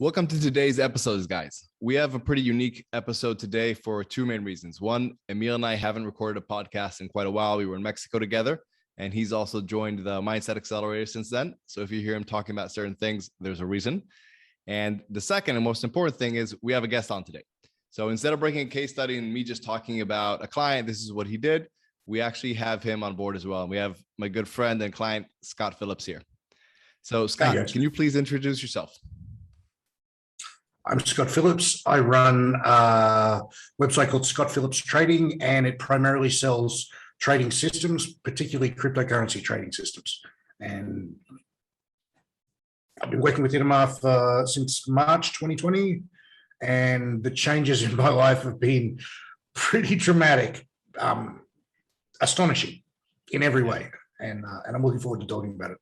Welcome to today's episodes, guys. We have a pretty unique episode today for two main reasons. One, Emil and I haven't recorded a podcast in quite a while. We were in Mexico together, and he's also joined the Mindset Accelerator since then. So if you hear him talking about certain things, there's a reason. And the second and most important thing is we have a guest on today. So instead of breaking a case study and me just talking about a client, this is what he did, we actually have him on board as well. And we have my good friend and client, Scott Phillips, here. So Scott, can you please introduce yourself? I'm Scott Phillips. I run a website called Scott Phillips Trading, and it primarily sells trading systems, particularly cryptocurrency trading systems. And I've been working with Innomar since March 2020, and the changes in my life have been pretty dramatic, astonishing in every way. And I'm looking forward to talking about it.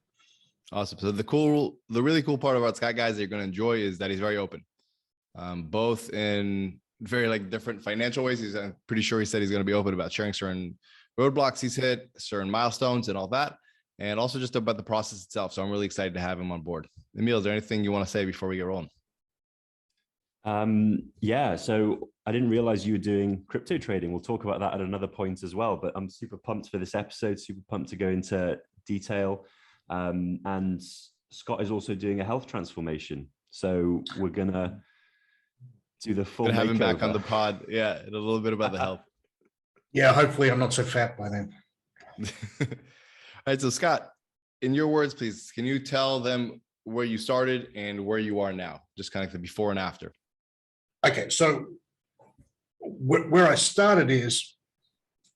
Awesome. So the really cool part about Scott, guys, that you're going to enjoy is that he's very open. Both in very different financial ways. I'm pretty sure he said he's going to be open about sharing certain roadblocks he's hit, certain milestones and all that, and also just about the process itself. So I'm really excited to have him on board. Emil, is there anything you want to say before we get rolling? Yeah, so I didn't realize you were doing crypto trading. We'll talk about that at another point as well, but I'm super pumped for this episode, super pumped to go into detail. And Scott is also doing a health transformation. So we're going to do the full have him back on the pod. Yeah, a little bit about the health. Yeah, hopefully I'm not so fat by then. All right, so Scott, in your words, please, can you tell them where you started and where you are now? Just kind of the before and after. Okay, so where I started is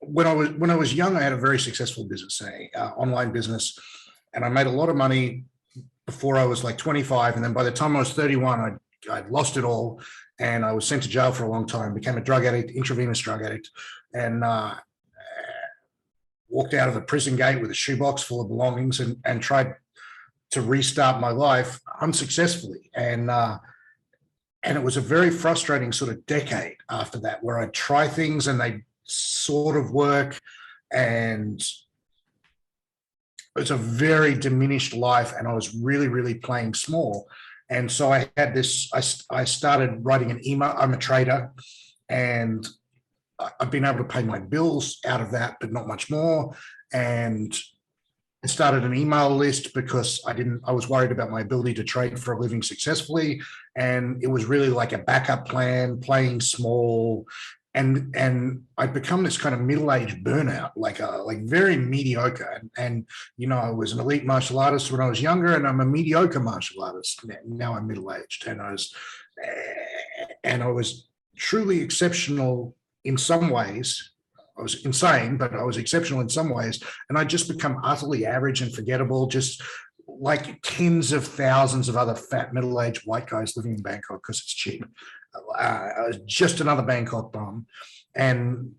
when I was young, I had a very successful business, online business, and I made a lot of money before I was like 25, and then by the time I was 31, I'd lost it all, and I was sent to jail for a long time, became a drug addict, intravenous drug addict, and walked out of the prison gate with a shoebox full of belongings and tried to restart my life unsuccessfully. And it was a very frustrating sort of decade after that, where I'd try things and they sort of work, and it was a very diminished life, and I was really, really playing small. And so I had this, I started writing an email. I'm a trader, and I've been able to pay my bills out of that, but not much more. And I started an email list because I was worried about my ability to trade for a living successfully. And it was really like a backup plan, playing small. And I'd become this kind of middle-aged burnout, like very mediocre. And I was an elite martial artist when I was younger, and I'm a mediocre martial artist now. I'm middle-aged, and I was truly exceptional in some ways. I was insane, but I was exceptional in some ways. And I just become utterly average and forgettable, just like tens of thousands of other fat middle-aged white guys living in Bangkok because it's cheap. I was just another Bangkok bum. And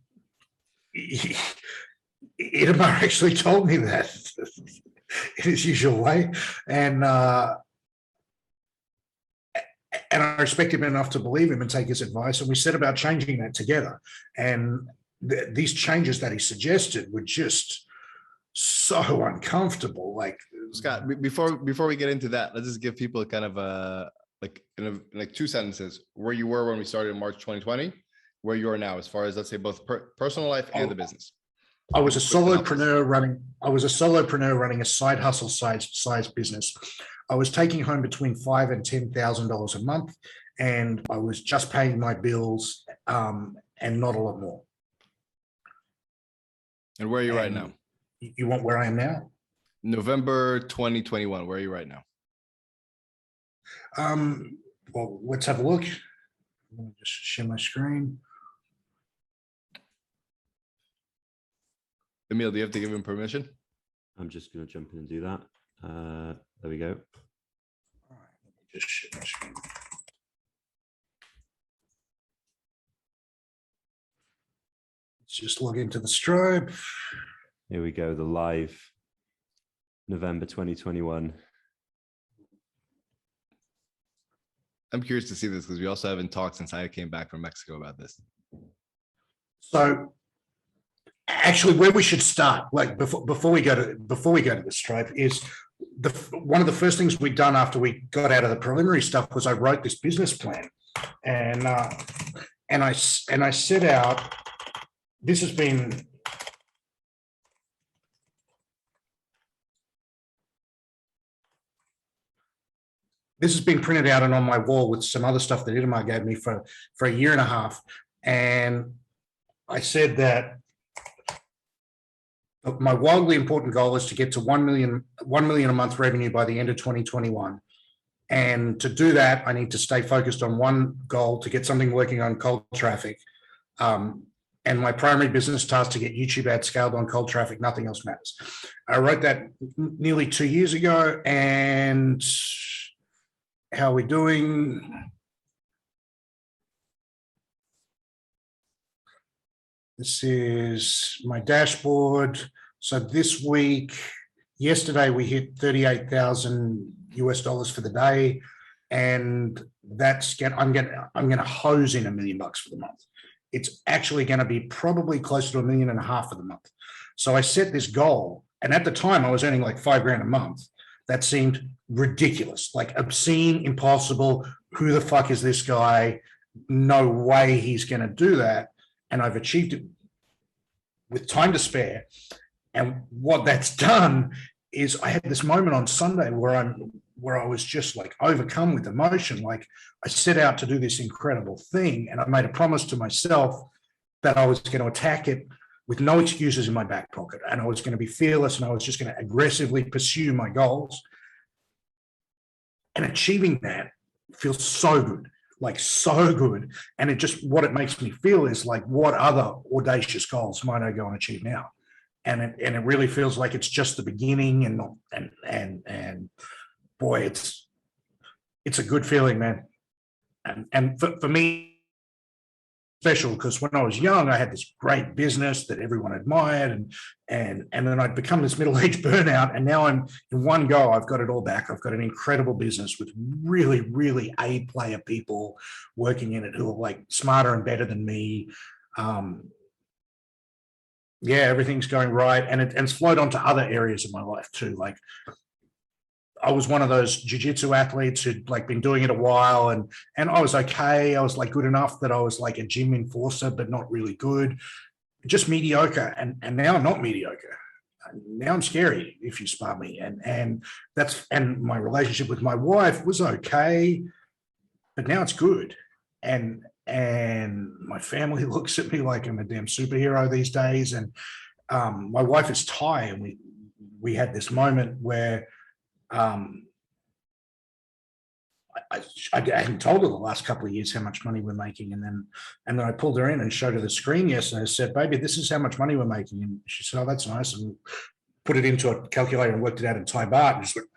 Innomar actually told me that in his usual way. And I respect him enough to believe him and take his advice. And we set about changing that together. And these changes that he suggested were just so uncomfortable. Like, Scott, before we get into that, let's just give people kind of in two sentences where you were when we started in March 2020, where you are now, as far as, let's say, both personal life and the business. I was a solopreneur running a side hustle size business. I was taking home between $5,000 and $10,000 a month, and I was just paying my bills and not a lot more. And where are you right now? You want where I am now? November 2021. Where are you right now? Well, let's have a look. Let me just share my screen. Emil, do you have to give him permission? I'm just going to jump in and do that. There we go. All right, let me just share my screen. Let's just log into the Stripe. Here we go, the live November 2021. I'm curious to see this because we also haven't talked since I came back from Mexico about this. So actually where we should start, like before we go to the Stripe, is one of the first things we'd done after we got out of the preliminary stuff was I wrote this business plan, and I set out. This has been printed out and on my wall with some other stuff that Itamar gave me for a year and a half. And I said that my wildly important goal is to get to 1 million a month revenue by the end of 2021. And to do that, I need to stay focused on one goal, to get something working on cold traffic. And my primary business task to get YouTube ads scaled on cold traffic. Nothing else matters. I wrote that nearly 2 years ago. And how are we doing? This is my dashboard. So this week, yesterday we hit $38,000 for the day, and I'm going to hose in $1 million for the month. It's actually going to be probably closer to $1.5 million for the month. So I set this goal, and at the time I was earning like $5,000 a month. That seemed ridiculous, like obscene, impossible. Who the fuck is this guy? No way he's going to do that. And I've achieved it with time to spare. And what that's done is I had this moment on Sunday where I was just like overcome with emotion. Like, I set out to do this incredible thing, and I made a promise to myself that I was going to attack it with no excuses in my back pocket, and I was going to be fearless, and I was just going to aggressively pursue my goals. And achieving that feels so good, like so good. And what it makes me feel is like, what other audacious goals might I go and achieve now? And it really feels like it's just the beginning, and boy, it's a good feeling, man. And for me, special, because when I was young, I had this great business that everyone admired, and then I'd become this middle-aged burnout, and now I'm in one go, I've got it all back. I've got an incredible business with really, really A-player people working in it who are like smarter and better than me. Yeah, everything's going right, and it's flowed onto other areas of my life too. Like, I was one of those jiu-jitsu athletes who'd like been doing it a while, and I was okay. I was like good enough that I was like a gym enforcer, but not really good, just mediocre. And now I'm not mediocre. Now I'm scary if you spar me. And my relationship with my wife was okay, but now it's good. And my family looks at me like I'm a damn superhero these days. And my wife is Thai, and we had this moment where I hadn't told her the last couple of years how much money we're making, and then I pulled her in and showed her the screen yesterday and I said, "Baby, this is how much money we're making." And she said, "Oh, that's nice," and put it into a calculator and worked it out in Thai baht, and just went,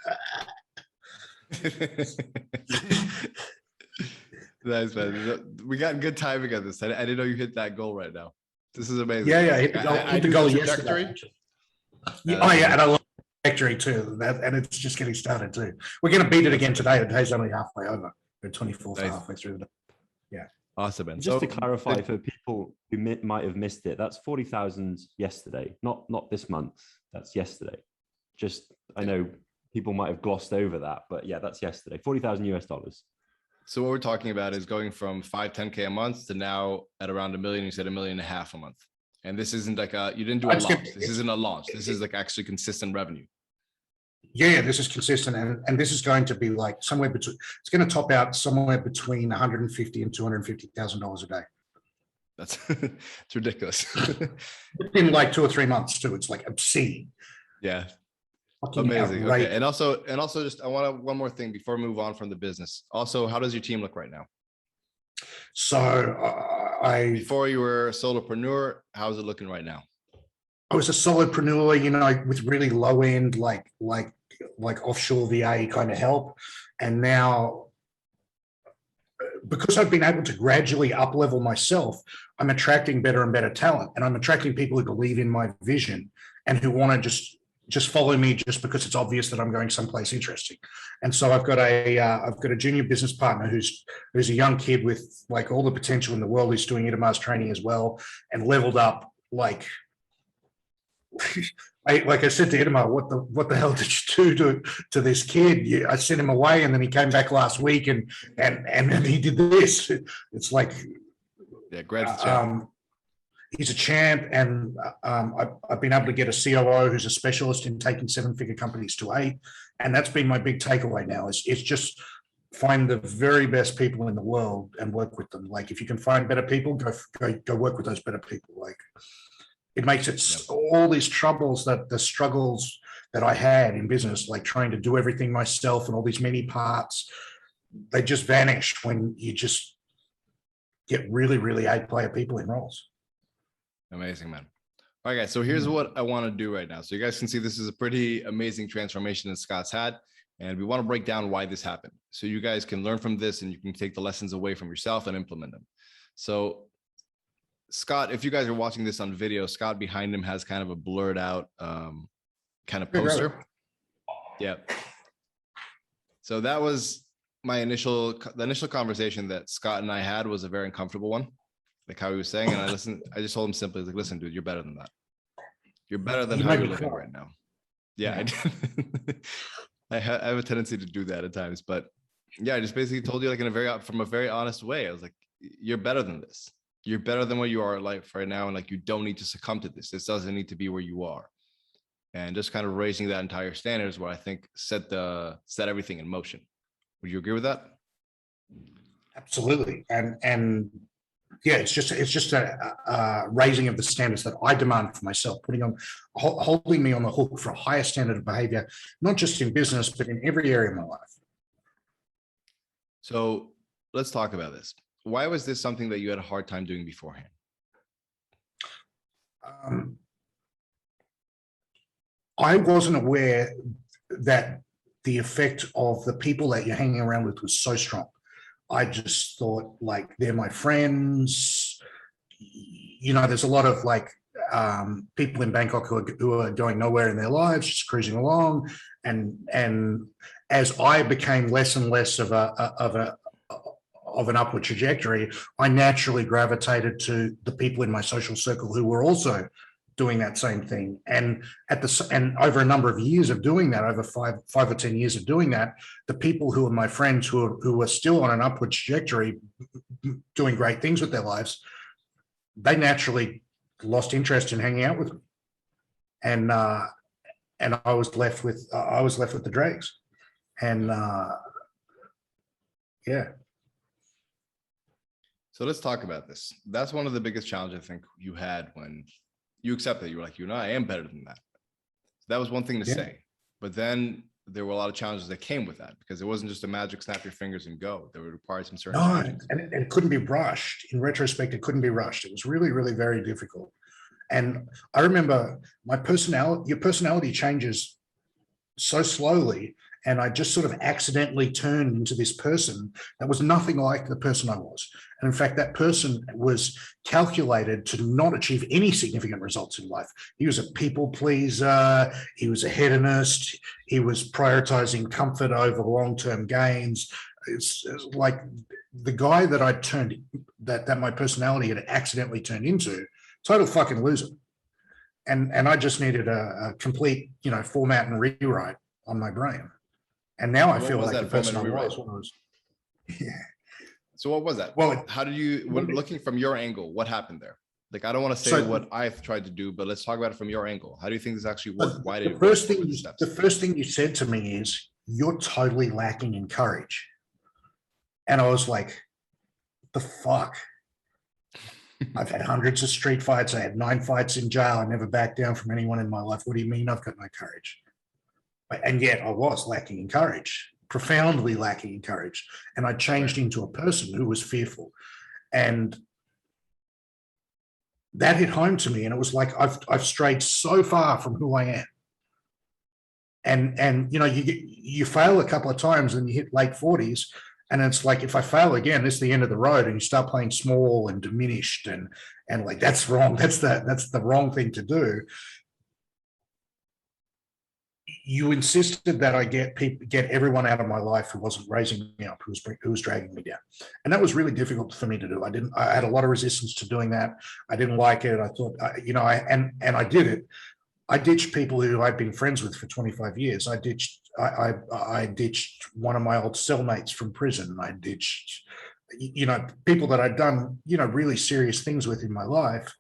Nice, man. We got good timing on this. I didn't know you hit that goal right now. This is amazing. Yeah, I hit the goal yesterday. Yeah, and I love trajectory too, and it's just getting started too. We're going to beat it again today. The day's only halfway over. We're 24th, nice. Halfway through the day. Yeah, awesome. And just to clarify for people who might have missed it, that's 40,000 yesterday, not this month. That's yesterday. Just, I know people might have glossed over that, but yeah, that's yesterday. $40,000. So what we're talking about is going from 10K a month to now at around $1 million. You said $1.5 million a month. And this isn't like you didn't do a launch. This isn't a launch. This is like actually consistent revenue. Yeah, this is consistent. And this is going to be like somewhere between, it's going to top out somewhere between $150,000 and $250,000 a day. That's it's ridiculous. In like 2 or 3 months too. It's like obscene. Yeah. Fucking amazing. Okay. And also just, I want one more thing before we move on from the business. Also, how does your team look right now? So before you were a solopreneur, how's it looking right now? I was a solopreneur, you know, with really low end, like offshore VA kind of help. And now, because I've been able to gradually up level myself, I'm attracting better and better talent, and I'm attracting people who believe in my vision and who want to just follow me just because it's obvious that I'm going someplace interesting. And so I've got a junior business partner who's a young kid with like all the potential in the world, who's doing Itamar's training as well, and leveled up like like I said to Edema, what the hell did you do to this kid? I sent him away, and then he came back last week, and he did this. It's like, Yeah, Grant's a champ. He's a champ, and I've been able to get a COO who's a specialist in taking 7-figure companies to 8, and that's been my big takeaway now. It's just find the very best people in the world and work with them. Like, if you can find better people, go work with those better people. Like, it makes it all these struggles that I had in business, like trying to do everything myself and all these many parts, they just vanish when you just get really, really A-player people in roles. Amazing, man. All right, guys. So here's what I want to do right now. So you guys can see this is a pretty amazing transformation that Scott's had. And we want to break down why this happened. So you guys can learn from this and you can take the lessons away from yourself and implement them. So Scott, if you guys are watching this on video, Scott behind him has kind of a blurred out kind of poster. Yeah. So that was the initial conversation that Scott and I had was a very uncomfortable one. Like how he was saying, and I just told him simply, like, listen, dude, you're better than that. You're better than how you're living right now. Yeah. I did. I have a tendency to do that at times, but yeah, I just basically told you like from a very honest way. I was like, you're better than this. You're better than where you are in life right now. And like, you don't need to succumb to this. This doesn't need to be where you are. And just kind of raising that entire standard is what I think set everything in motion. Would you agree with that? Absolutely. And yeah, it's just a raising of the standards that I demand for myself, holding me on the hook for a higher standard of behavior, not just in business, but in every area of my life. So let's talk about this. Why was this something that you had a hard time doing beforehand? I wasn't aware that the effect of the people that you're hanging around with was so strong. I just thought, like, they're my friends. You know, there's a lot of like people in Bangkok who are going nowhere in their lives, just cruising along. And as I became less and less of an upward trajectory, I naturally gravitated to the people in my social circle who were also doing that same thing. And over a number of years of doing that, over five or 10 years of doing that, the people who are my friends who are still on an upward trajectory, doing great things with their lives, they naturally lost interest in hanging out with me. And I was left with the dregs. And yeah. So let's talk about this. That's one of the biggest challenges I think you had when you accepted. You were like, I am better than that. So that was one thing to say. But then there were a lot of challenges that came with that, because it wasn't just a magic snap your fingers and go. There would require some certain changes. And it couldn't be rushed. In retrospect, it couldn't be rushed. It was really, really very difficult. And I remember your personality changes so slowly. And I just sort of accidentally turned into this person that was nothing like the person I was. And in fact, that person was calculated to not achieve any significant results in life. He was a people pleaser. He was a hedonist. He was prioritizing comfort over long-term gains. It's like the guy that I turned, that my personality had accidentally turned into, total fucking loser. And I just needed a complete, format and rewrite on my brain. And now I feel like the person I was. Yeah. So what was that? Well, how did you, looking from your angle, what happened there? Like, I don't want to say what I've tried to do, but let's talk about it from your angle. How do you think this actually worked? Why did it work? The first thing you said to me is, you're totally lacking in courage. And I was like, the fuck? I've had hundreds of street fights. I had 9 fights in jail. I never backed down from anyone in my life. What do you mean I've got no courage? And yet I was lacking in courage, profoundly lacking in courage. And I changed into a person who was fearful. And that hit home to me. And it was like, I've strayed so far from who I am. And you fail a couple of times and you hit late 40s. And it's like, if I fail again, it's the end of the road, and you start playing small and diminished and like, that's wrong. That's the wrong thing to do. You insisted that I get everyone out of my life who wasn't raising me up, who was dragging me down. And that was really difficult for me to do. I had a lot of resistance to doing that. I didn't like it. I thought, and I did it. I ditched people who I'd been friends with for 25 years. I ditched one of my old cellmates from prison. I ditched, people that I'd done, really serious things with in my life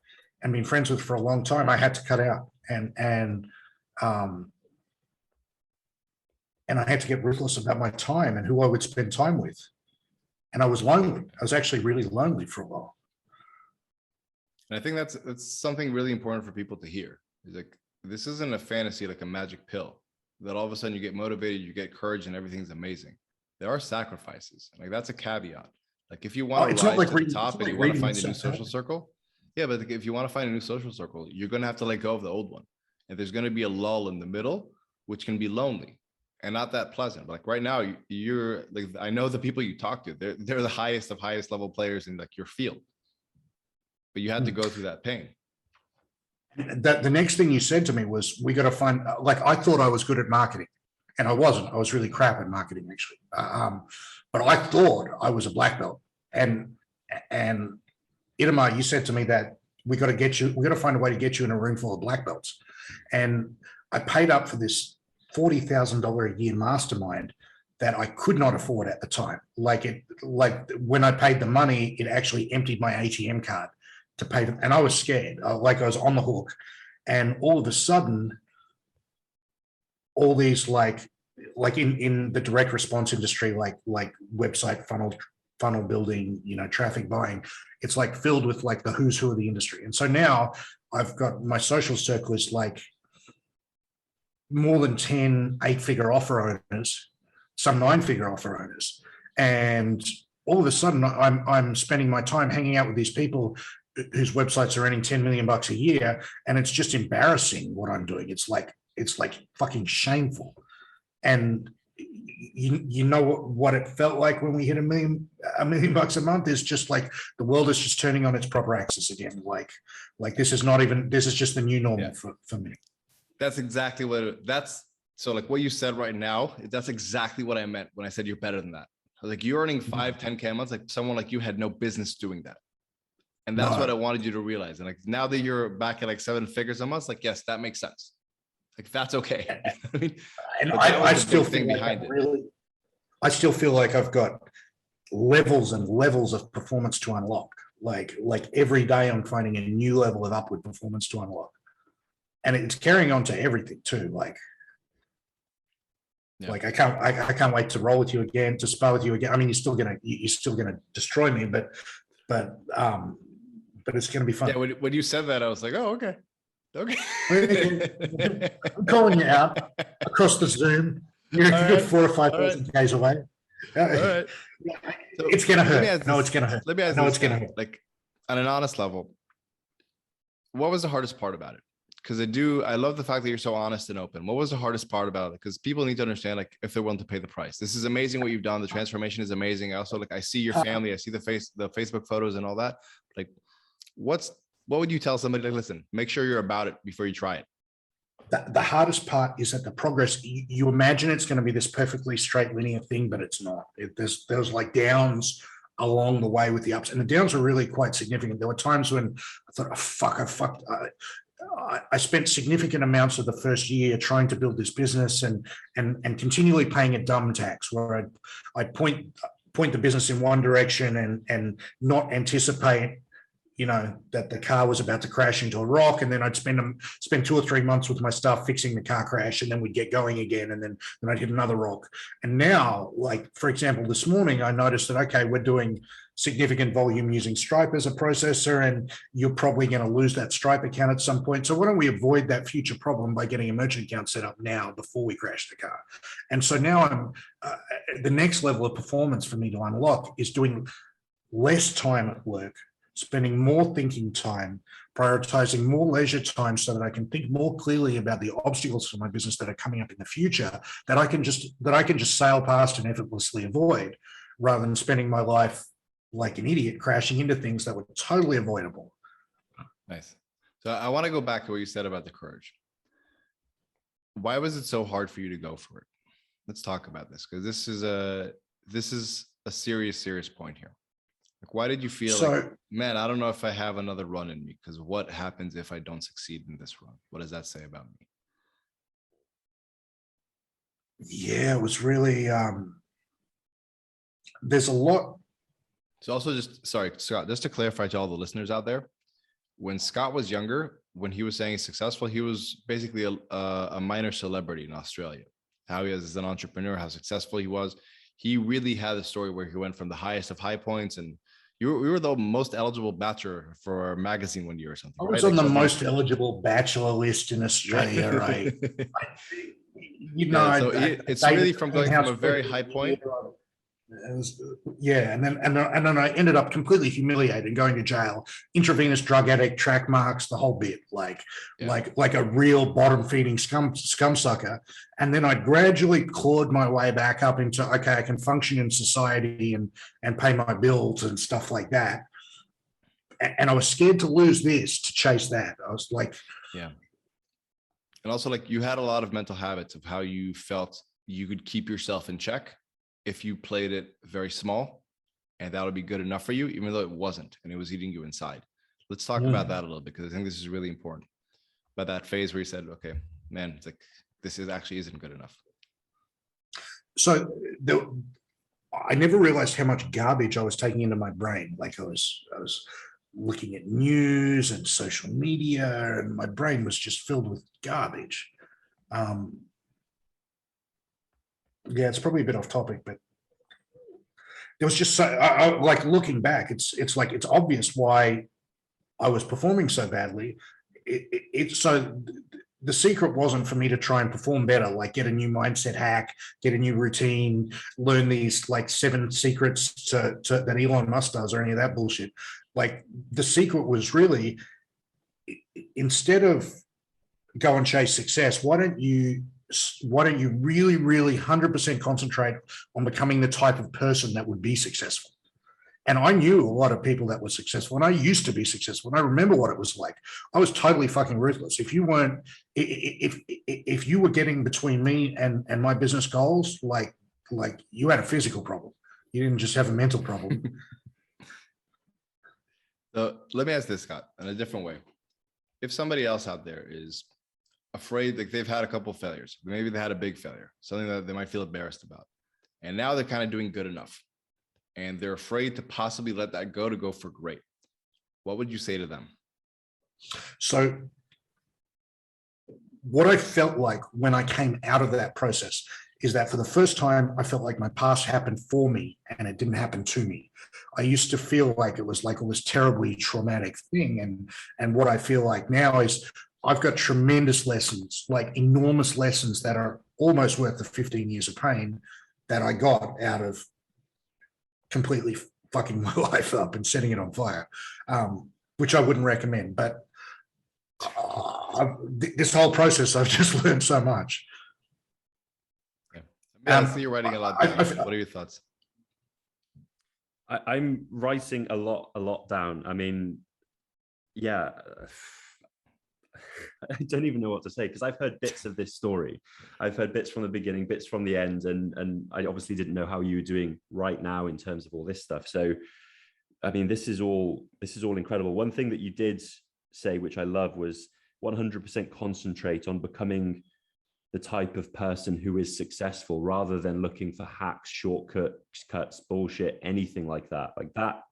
and been friends with for a long time. I had to cut out um, and I had to get ruthless about my time and who I would spend time with. And I was lonely. I was actually really lonely for a while. And I think that's something really important for people to hear. It's like, this isn't a fantasy, like a magic pill that all of a sudden you get motivated, you get courage, and everything's amazing. There are sacrifices. Like, that's a caveat. Like, if you want to rise to the top and you want to find a new social circle, yeah, but if you want to find a new social circle, you're going to have to let go of the old one. And there's going to be a lull in the middle, which can be lonely and not that pleasant. Like right now, you're like, I know the people you talk to, they're the highest of highest level players in like your field, but you had to go through that pain. That the next thing you said to me was, we got to find, like, I thought I was good at marketing and I wasn't. I was really crap at marketing, actually. But I thought I was a black belt. And Itamar, you said to me that we got to find a way to get you in a room full of black belts. And I paid up for this $40,000 a year mastermind that I could not afford at the time. Like when I paid the money, it actually emptied my ATM card to pay them. And I was scared, like I was on the hook. And all of a sudden, all these like in the direct response industry, like website funnel building, traffic buying, it's like filled with like the who's who of the industry. And so now I've got my social circle is like more than 10 8-figure offer owners, some 9-figure offer owners. And all of a sudden I'm spending my time hanging out with these people whose websites are earning $10 million a year. And it's just embarrassing what I'm doing. It's like fucking shameful. And you know what it felt like when we hit $1 million a month is just like the world is just turning on its proper axis again. Like this is just the new normal for me. That's exactly so like what you said right now, that's exactly what I meant when I said you're better than that. I was like, you're earning 5, 10K a month, like someone like you had no business doing that. And that's what I wanted you to realize. And like, now that you're back at like 7 figures a month, like, yes, that makes sense. Like, that's okay. I mean, and I still feel behind it. I still feel like I've got levels and levels of performance to unlock. Like every day I'm finding a new level of upward performance to unlock. And it's carrying on to everything too. Like I can't wait to roll with you again, to spar with you again. I mean, you're still gonna destroy me, but it's gonna be fun. Yeah, when you said that, I was like, oh, okay. I'm calling you out across the Zoom. You're a good 4,000 or 5,000 Ks away. All right. So it's gonna hurt. No, it's gonna hurt. Let me ask it's gonna hurt. Like, on an honest level, what was the hardest part about it? Because I love the fact that you're so honest and open. What was the hardest part about it? Because people need to understand, like, if they're willing to pay the price. This is amazing what you've done. The transformation is amazing. I also, like, I see your family. I see the Facebook photos and all that. Like, what would you tell somebody? Like, listen, make sure you're about it before you try it. The hardest part is that the progress, you imagine it's going to be this perfectly straight linear thing, but it's not. There's like downs along the way with the ups, and the downs are really quite significant. There were times when I thought, oh, fuck, I spent significant amounts of the first year trying to build this business and continually paying a dumb tax where I'd point the business in one direction and not anticipate, that the car was about to crash into a rock, and then I'd spend 2 or 3 months with my staff fixing the car crash, and then we'd get going again, and then I'd hit another rock. And now, like, for example, this morning I noticed that, okay, we're doing significant volume using Stripe as a processor, and you're probably going to lose that Stripe account at some point. So why don't we avoid that future problem by getting a merchant account set up now before we crash the car? And so now the next level of performance for me to unlock is doing less time at work, spending more thinking time, prioritizing more leisure time so that I can think more clearly about the obstacles for my business that are coming up in the future that I can just sail past and effortlessly avoid, rather than spending my life like an idiot crashing into things that were totally avoidable. Nice. So I want to go back to what you said about the courage. Why was it so hard for you to go for it? Let's talk about this, because this is a serious point here. Like, why did you feel So, like, man, I don't know if I have another run in me? Because what happens if I don't succeed in this run? What does that say about me? yeah, it was really, there's a lot. So also just, sorry, Scott, just to clarify to all the listeners out there, when Scott was younger, when he was saying he's successful, he was basically a minor celebrity in Australia. How he is as an entrepreneur, how successful he was. He really had a story where he went from the highest of high points, and we were the most eligible bachelor for our magazine one year or something. I was right? on Like the something, most eligible bachelor list in Australia, right? You know, yeah, so it's really from going from a very high point. It was, yeah, and then I ended up completely humiliated, going to jail, intravenous drug addict, track marks, the whole bit, like a real bottom feeding scum sucker. And then I gradually clawed my way back up into, okay, I can function in society and pay my bills and stuff like that. And I was scared to lose this to chase that. I was like, yeah. And also, like, you had a lot of mental habits of how you felt you could keep yourself in check if you played it very small, and that would be good enough for you, even though it wasn't, and it was eating you inside. Let's talk about that a little bit, because I think this is really important. About that phase where you said, okay, man, it's like, this actually isn't good enough. So I never realized how much garbage I was taking into my brain. Like I was looking at news and social media, and my brain was just filled with garbage. Yeah, it's probably a bit off topic, but there was just so like looking back, it's like it's obvious why I was performing so badly. So the secret wasn't for me to try and perform better, like get a new mindset hack, get a new routine, learn these like 7 secrets to that Elon Musk does, or any of that bullshit. Like the secret was really, instead of go and chase success, why don't you really 100% concentrate on becoming the type of person that would be successful? And I knew a lot of people that were successful, and I used to be successful, and I remember what it was like. I was totally fucking ruthless. If you were getting between me and my business goals, like you had a physical problem. You didn't just have a mental problem. So let me ask this, Scott, in a different way. If somebody else out there is afraid, like they've had a couple of failures, maybe they had a big failure, something that they might feel embarrassed about, and now they're kind of doing good enough, and they're afraid to possibly let that go to go for great, what would you say to them? So what I felt like when I came out of that process is that for the first time, I felt like my past happened for me and it didn't happen to me. I used to feel like it was like it was terribly traumatic thing. And what I feel like now is I've got tremendous lessons, like enormous lessons that are almost worth the 15 years of pain that I got out of completely fucking my life up and setting it on fire, which I wouldn't recommend. But this whole process, I've just learned so much. Yeah, I see you're writing a lot down. What are your thoughts? I'm writing a lot down. I mean, yeah, I don't even know what to say, because I've heard bits of this story. I've heard bits from the beginning, bits from the end, and I obviously didn't know how you were doing right now in terms of all this stuff. So, I mean, this is all incredible. One thing that you did say, which I love, was 100% concentrate on becoming the type of person who is successful, rather than looking for hacks, shortcuts, bullshit, anything like that. Like that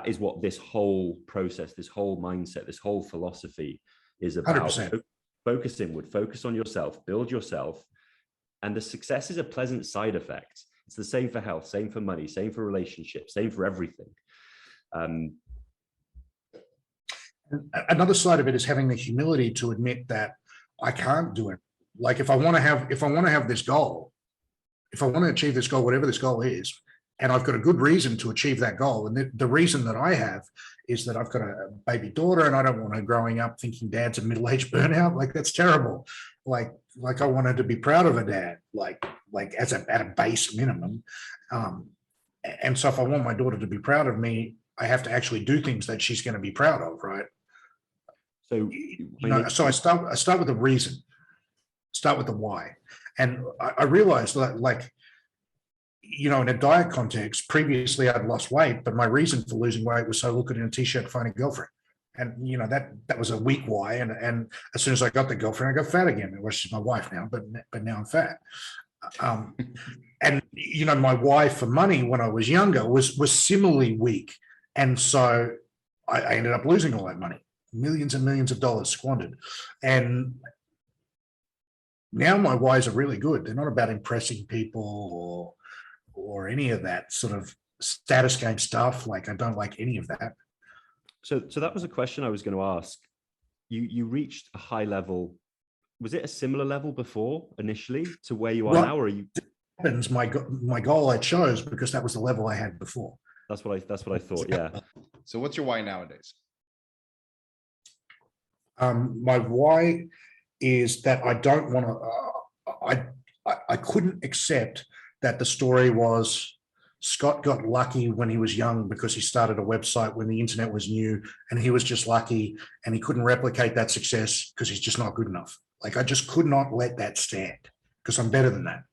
is what this whole process, this whole mindset, this whole philosophy is about. 100%. Focus inward, focus on yourself, build yourself. And the success is a pleasant side effect. It's the same for health, same for money, same for relationships, same for everything. Another side of it is having the humility to admit that I can't do it. Like if I want to have this goal, if I want to achieve this goal, whatever this goal is, and I've got a good reason to achieve that goal. And the reason that I have is that I've got a baby daughter, and I don't want her growing up thinking dad's a middle-aged burnout. Like that's terrible. Like I want her to be proud of her dad, like at a base minimum. And so if I want my daughter to be proud of me, I have to actually do things that she's going to be proud of, right? So, so I start with the reason, start with the why. And I realized that, like, in a diet context, previously I'd lost weight, but my reason for losing weight was so I look good in a t-shirt to find a girlfriend. And that was a weak why. And as soon as I got the girlfriend, I got fat again. Well, she's my wife now, but now I'm fat. And my why for money when I was younger was similarly weak. And so I ended up losing all that money, millions and millions of dollars squandered. And now my whys are really good. They're not about impressing people or any of that sort of status game stuff. Like, I don't like any of that. So that was a question I was going to ask. You reached a high level. Was it a similar level before initially to where you are now, or are you? My goal I chose because that was the level I had before. That's what I thought. Yeah. So what's your why nowadays? My why is that I don't want to. I couldn't accept that the story was Scott got lucky when he was young because he started a website when the internet was new, and he was just lucky and he couldn't replicate that success because he's just not good enough. Like, I just could not let that stand because I'm better than that.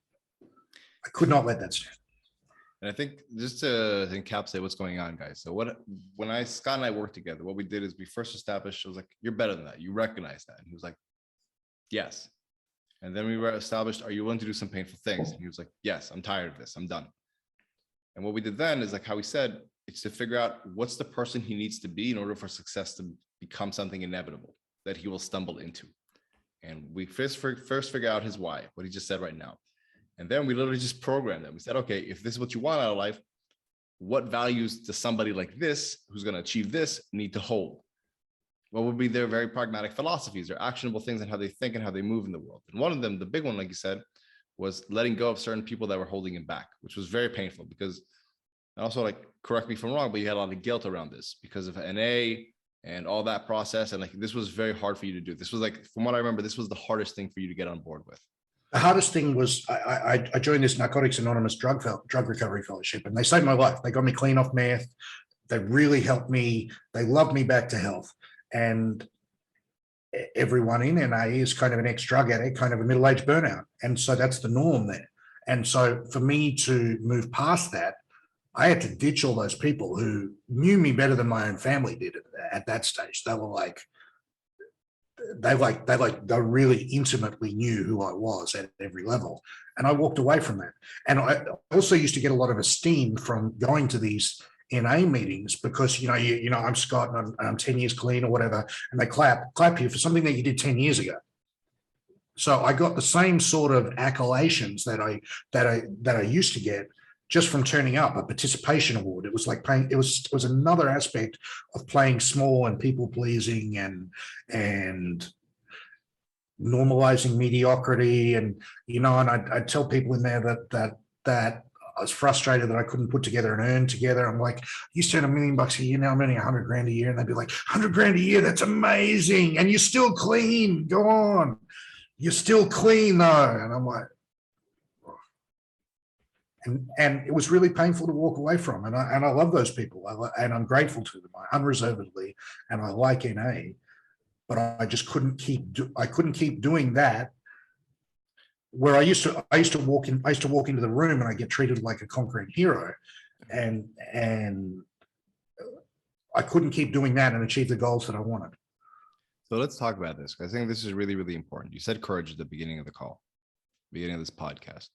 I could not let that stand. And I think just to encapsulate what's going on, guys. So when Scott and I worked together, what we did is we first established, I was like, you're better than that. You recognize that. And he was like, yes. And then we established, are you willing to do some painful things? And he was like, yes, I'm tired of this. I'm done. And what we did then is, like how we said, it's to figure out what's the person he needs to be in order for success to become something inevitable that he will stumble into. And we first figure out his why, what he just said right now. And then we literally just programmed them. We said, okay, if this is what you want out of life, what values does somebody like this, who's going to achieve this, need to hold? What would be their very pragmatic philosophies, their actionable things, and how they think and how they move in the world? And one of them, the big one, like you said, was letting go of certain people that were holding him back, which was very painful because, and also, like, correct me if I'm wrong, but you had a lot of guilt around this because of NA and all that process. And like, this was very hard for you to do. This was, like, from what I remember, this was the hardest thing for you to get on board with. The hardest thing was I joined this Narcotics Anonymous drug recovery fellowship, and they saved my life. They got me clean off meth. They really helped me. They loved me back to health. And everyone in NA is kind of an ex-drug addict, kind of a middle-aged burnout. And so that's the norm there. And so for me to move past that, I had to ditch all those people who knew me better than my own family did at that stage. They were like, they really intimately knew who I was at every level. And I walked away from that. And I also used to get a lot of esteem from going to these NA meetings because, I'm Scott and I'm 10 years clean or whatever. And they clap you for something that you did 10 years ago. So I got the same sort of accolations that I used to get just from turning up, a participation award. It was like playing, it was another aspect of playing small and people pleasing and normalizing mediocrity. And, and I'd tell people in there that I was frustrated that I couldn't put together and earn together. I'm like, you spend $1 million a year, now I'm earning $100,000 a year. And they'd be like, $100,000 a year, that's amazing. And you're still clean, go on. You're still clean though. And I'm like, and it was really painful to walk away from. And I love those people, and I'm grateful to them unreservedly, and I like NA, but I just couldn't keep doing that. Where I used to walk into the room and I get treated like a conquering hero, and I couldn't keep doing that and achieve the goals that I wanted. So let's talk about this, because I think this is really, really important. You said courage at the beginning of the call, beginning of this podcast.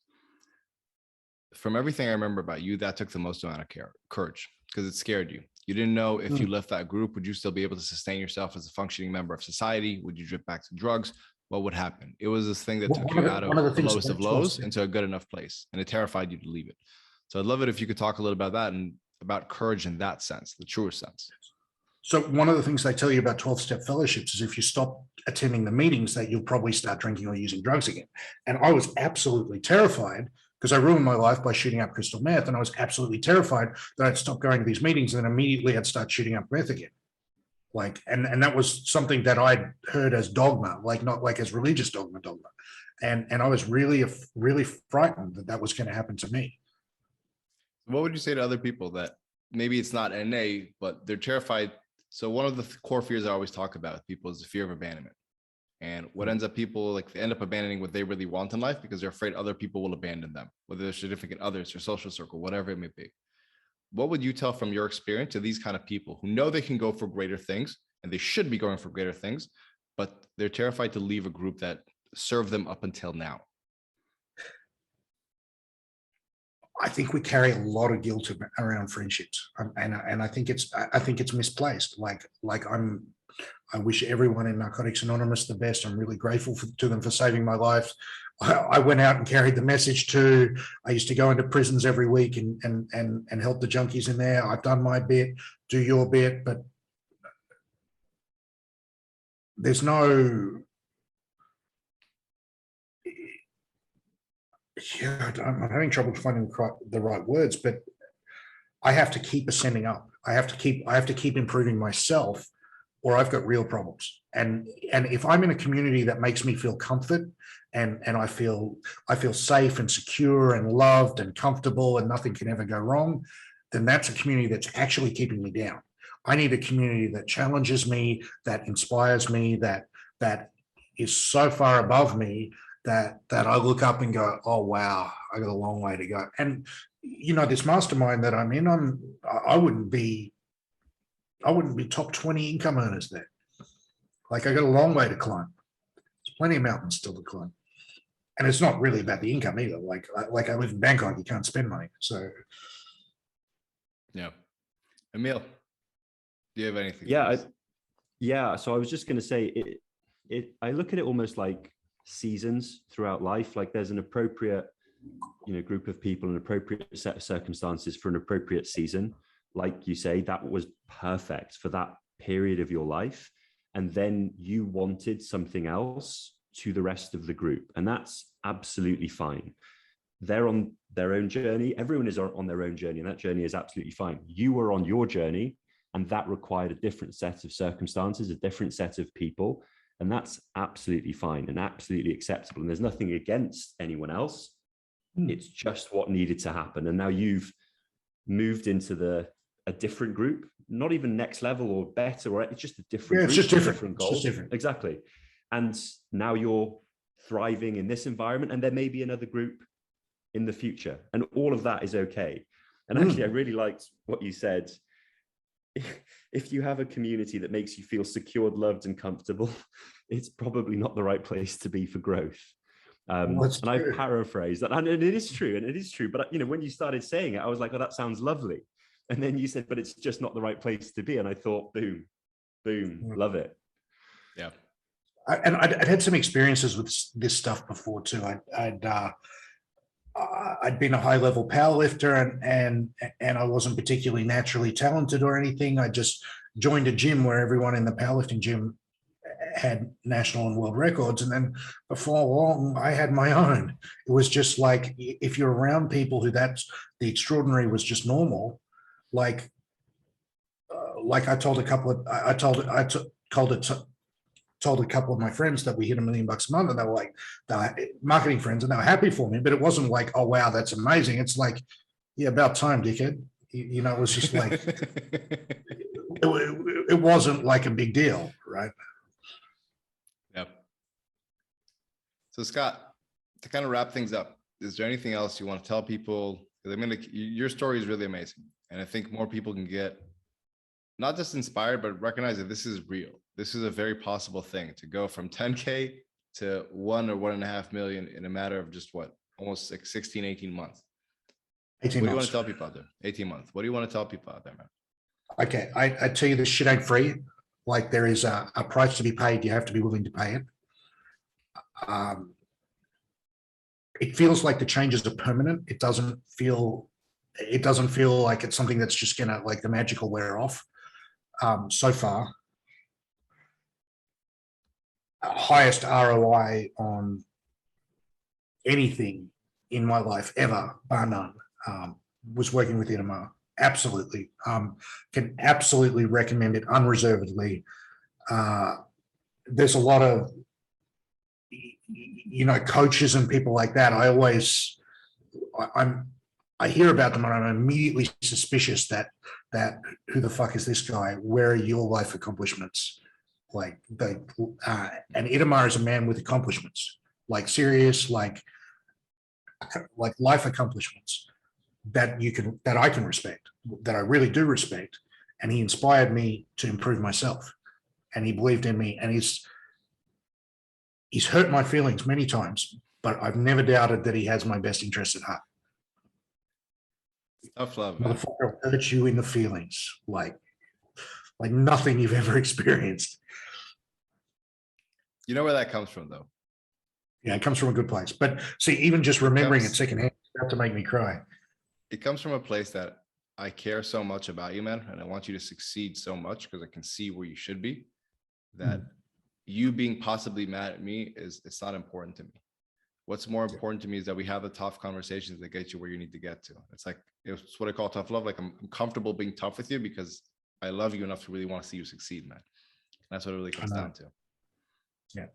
From everything I remember about you, that took the most amount of courage, because it scared you. You didn't know if you left that group, would you still be able to sustain yourself as a functioning member of society? Would you drift back to drugs? What would happen? It was this thing that took you out of the lowest of lows into a good enough place, and it terrified you to leave it. So I'd love it if you could talk a little about that and about courage in that sense, the truest sense. So one of the things they tell you about 12-step fellowships is if you stop attending the meetings, that you'll probably start drinking or using drugs again. And I was absolutely terrified, because I ruined my life by shooting up crystal meth. And I was absolutely terrified that I'd stop going to these meetings and then immediately I'd start shooting up meth again. Like, and that was something that I'd heard as dogma, like not like as religious dogma. And I was really, really frightened that was going to happen to me. What would you say to other people that maybe it's not NA, but they're terrified? So one of the core fears I always talk about with people is the fear of abandonment. And what ends up people like they end up abandoning what they really want in life because they're afraid other people will abandon them, whether they're significant others, your social circle, whatever it may be. What would you tell from your experience to these kind of people who know they can go for greater things and they should be going for greater things, but they're terrified to leave a group that served them up until now? I think we carry a lot of guilt around friendships, and I think it's misplaced. I wish everyone in Narcotics Anonymous the best. I'm really grateful to them for saving my life. I went out and carried the message too. I used to go into prisons every week and help the junkies in there. I've done my bit, do your bit, but there's no. Yeah, I'm having trouble finding the right words, but I have to keep ascending up. I have to keep improving myself, or I've got real problems. And if I'm in a community that makes me feel comfort and I feel safe and secure and loved and comfortable and nothing can ever go wrong, then that's a community that's actually keeping me down. I need a community that challenges me, that inspires me, that is so far above me that I look up and go, oh wow, I got a long way to go. And this mastermind that I'm in, I wouldn't be top 20 income earners there. Like I got a long way to climb. There's plenty of mountains still to climb. And it's not really about the income either. Like I live in Bangkok, you can't spend money. So yeah. Emil, do you have anything? Yeah. So I was just going to say I look at it almost like seasons throughout life. Like there's an appropriate, group of people, an appropriate set of circumstances for an appropriate season. Like you say, that was perfect for that period of your life. And then you wanted something else to the rest of the group. And that's absolutely fine. They're on their own journey. Everyone is on their own journey, and that journey is absolutely fine. You were on your journey, and that required a different set of circumstances, a different set of people. And that's absolutely fine and absolutely acceptable. And there's nothing against anyone else. It's just what needed to happen. And now you've moved into a different group, not even next level or better, or it's just a different group, it's just different goals. It's just different. Exactly. And now you're thriving in this environment, and there may be another group in the future. And all of that is okay. And actually, I really liked what you said. If you have a community that makes you feel secured, loved, and comfortable, it's probably not the right place to be for growth. And I paraphrased that, and it is true, But when you started saying it, I was like, "Oh, that sounds lovely." And then you said, "But it's just not the right place to be." And I thought, boom, love it. Yeah. I'd had some experiences with this stuff before too. I'd been a high-level powerlifter, and I wasn't particularly naturally talented or anything. I just joined a gym where everyone in the powerlifting gym had national and world records, and then before long, I had my own. It was just like if you're around people who that's the extraordinary was just normal. Like I told a couple of told a couple of my friends that we hit $1 million a month, and they were like, marketing friends, and they were happy for me, but it wasn't like, oh wow, that's amazing. It's like, yeah, about time, dickhead. It was just like it wasn't like a big deal, right? Yep. So Scott, to kind of wrap things up, is there anything else you want to tell people? Because your story is really amazing, and I think more people can get not just inspired, but recognize that this is real. This is a very possible thing to go from 10K to 1 or 1.5 million in a matter of just almost like 16, 18 months. 18 what months. do you want to tell people out there? 18 months. What do you want to tell people out there, man? Okay. I tell you, this shit ain't free. Like there is a price to be paid. You have to be willing to pay it. It feels like the changes are permanent. It doesn't feel like it's something that's just gonna like the magic will wear off. So far, highest ROI on anything in my life ever, bar none, was working with Inema. Absolutely. Can absolutely recommend it unreservedly. There's a lot of, coaches and people like that. I hear about them and I'm immediately suspicious that who the fuck is this guy? Where are your life accomplishments? and Itamar is a man with accomplishments, like serious, like life accomplishments that I can respect, that I really do respect. And he inspired me to improve myself, and he believed in me, and he's hurt my feelings many times, but I've never doubted that he has my best interest at heart. Tough love, man. Motherfucker will hurt you in the feelings, like nothing you've ever experienced. You know where that comes from, though? Yeah, it comes from a good place. But see, even just remembering it secondhand, it's about to make me cry. It comes from a place that I care so much about you, man, and I want you to succeed so much because I can see where you should be, that you being possibly mad at me it's not important to me. What's more important to me is that we have the tough conversations that get you where you need to get to. It's what I call tough love. Like I'm comfortable being tough with you because I love you enough to really want to see you succeed, man. That's what it really comes down to. Yeah.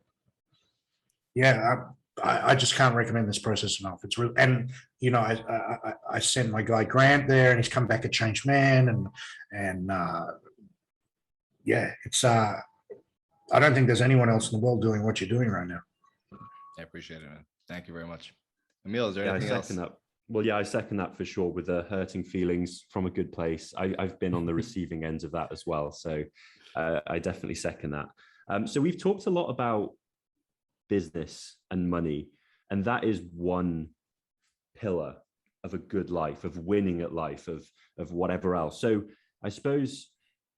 Yeah. I just can't recommend this process enough. It's real. And, you know, I sent my guy Grant there, and he's come back a changed man. And yeah, it's, I don't think there's anyone else in the world doing what you're doing right now. I appreciate it, man. Thank you very much. Emil, is there anything else? That. Well, yeah, I second that for sure, with the hurting feelings from a good place. I've been on the receiving end of that as well. So I definitely second that. So we've talked a lot about business and money, and that is one pillar of a good life, of winning at life, of whatever else. So I suppose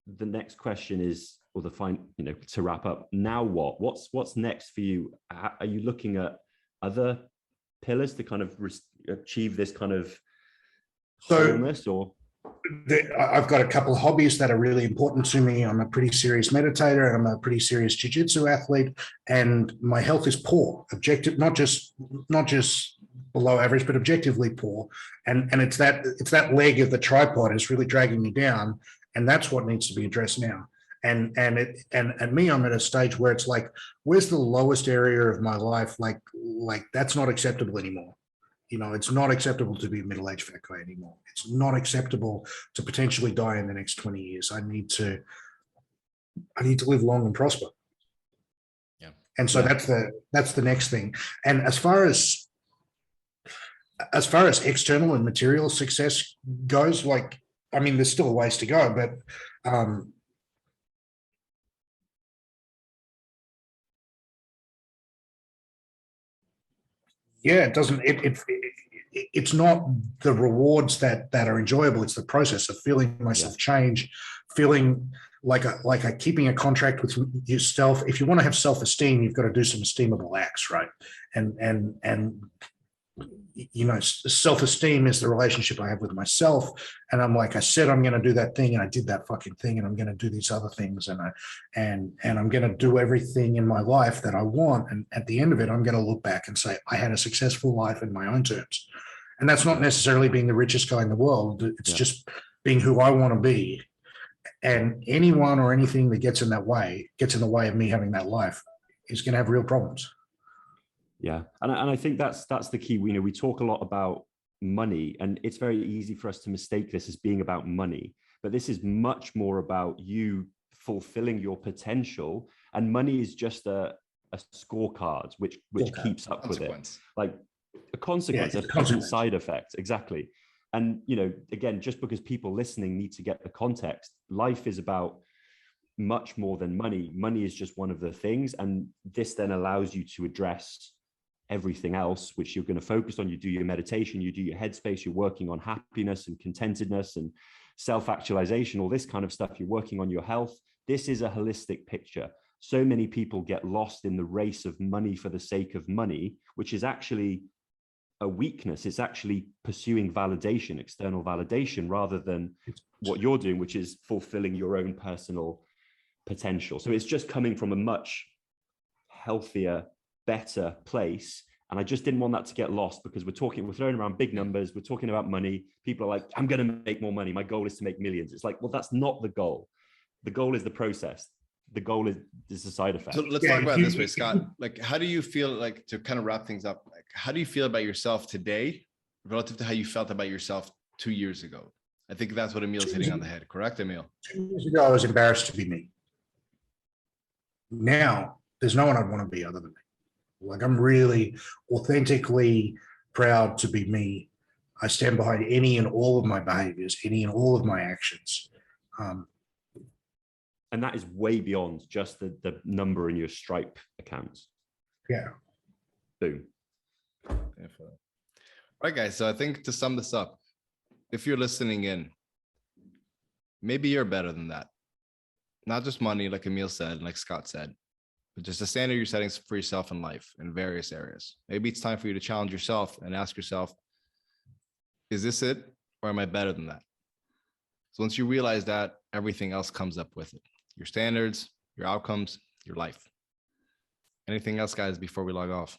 the next question is, or to wrap up, now what's next for you? Are you looking at other pillars to kind of achieve this kind of wholeness, or? I've got a couple of hobbies that are really important to me. I'm a pretty serious meditator, and I'm a pretty serious jiu-jitsu athlete, and my health is poor, not just below average, but objectively poor. And it's that leg of the tripod is really dragging me down, and that's what needs to be addressed now. And me, I'm at a stage where it's like, where's the lowest area of my life? Like that's not acceptable anymore. You know, it's not acceptable to be a middle-aged fat guy anymore. It's not acceptable to potentially die in the next 20 years. I need to live long and prosper. Yeah. And so that's the next thing. And as far as external and material success goes, like, I mean, there's still a ways to go, but yeah, it doesn't. It's not the rewards that are enjoyable. It's the process of feeling myself change, feeling like keeping a contract with yourself. If you want to have self-esteem, you've got to do some esteemable acts, right? And you know, self-esteem is the relationship I have with myself. And I'm like, I said I'm going to do that thing, and I did that fucking thing, and I'm going to do these other things, and I'm going to do everything in my life that I want. And at the end of it, I'm going to look back and say, I had a successful life in my own terms. And that's not necessarily being the richest guy in the world. It's just being who I want to be. And anyone or anything that gets in the way of me having that life is going to have real problems. Yeah. And I think that's the key. You know, we talk a lot about money, and it's very easy for us to mistake this as being about money, but this is much more about you fulfilling your potential, and money is just a scorecard which keeps up with it, like a consequence, a pleasant side effect. Exactly. And, you know, again, just because people listening need to get the context, life is about much more than money. Money is just one of the things, and this then allows you to address everything else which you're going to focus on. You do your meditation, you do your headspace, you're working on happiness and contentedness and self-actualization, all this kind of stuff. You're working on your health. This is a holistic picture. So many people get lost in the race of money for the sake of money, which is actually a weakness. It's actually pursuing validation, external validation, rather than what you're doing, which is fulfilling your own personal potential. So it's just coming from a much healthier, better place. And I just didn't want that to get lost, because we're throwing around big numbers. We're talking about money. People are like, I'm going to make more money. My goal is to make millions. It's like, well, that's not the goal. The goal is the process. The goal is the side effect. So let's talk about it this way, Scott. Like, how do you feel, like, to kind of wrap things up, like, how do you feel about yourself today relative to how you felt about yourself 2 years ago? I think that's what Emil's hitting on the head. Correct, Emil? 2 years ago, I was embarrassed to be me. now there's no one I'd want to be other than me. Like, I'm really authentically proud to be me. I stand behind any and all of my behaviors, any and all of my actions. And that is way beyond just the number in your Stripe accounts. Yeah. Boom. Definitely. All right, guys. So I think to sum this up, if you're listening in, maybe you're better than that. Not just money, like Emil said, and like Scott said, but just a standard you're setting for yourself in life in various areas. Maybe it's time for you to challenge yourself and ask yourself, is this it, or am I better than that? So once you realize that, everything else comes up with it. Your standards, your outcomes, your life. Anything else, guys, before we log off?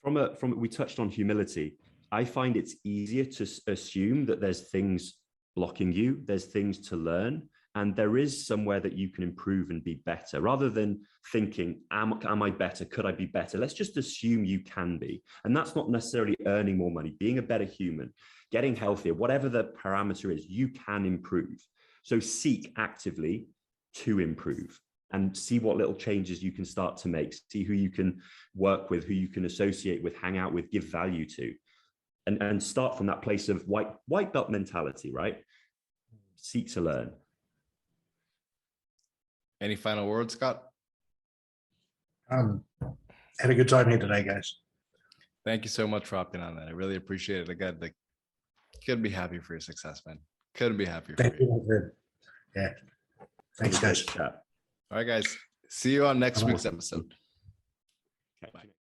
We touched on humility. I find it's easier to assume that there's things blocking you, there's things to learn, and there is somewhere that you can improve and be better, rather than thinking, am I better? Could I be better? Let's just assume you can be. And that's not necessarily earning more money, being a better human, getting healthier, whatever the parameter is, you can improve. So seek actively to improve and see what little changes you can start to make, see who you can work with, who you can associate with, hang out with, give value to, and start from that place of white belt mentality, right? Seek to learn. Any final words, Scott? Had a good time here today, guys. Thank you so much for hopping on that. I really appreciate it. Again, like, couldn't be happy for your success, man. Couldn't be happier for Thank you. you. Yeah. Thanks, guys. All right, guys. See you on next week's episode. Okay. Bye.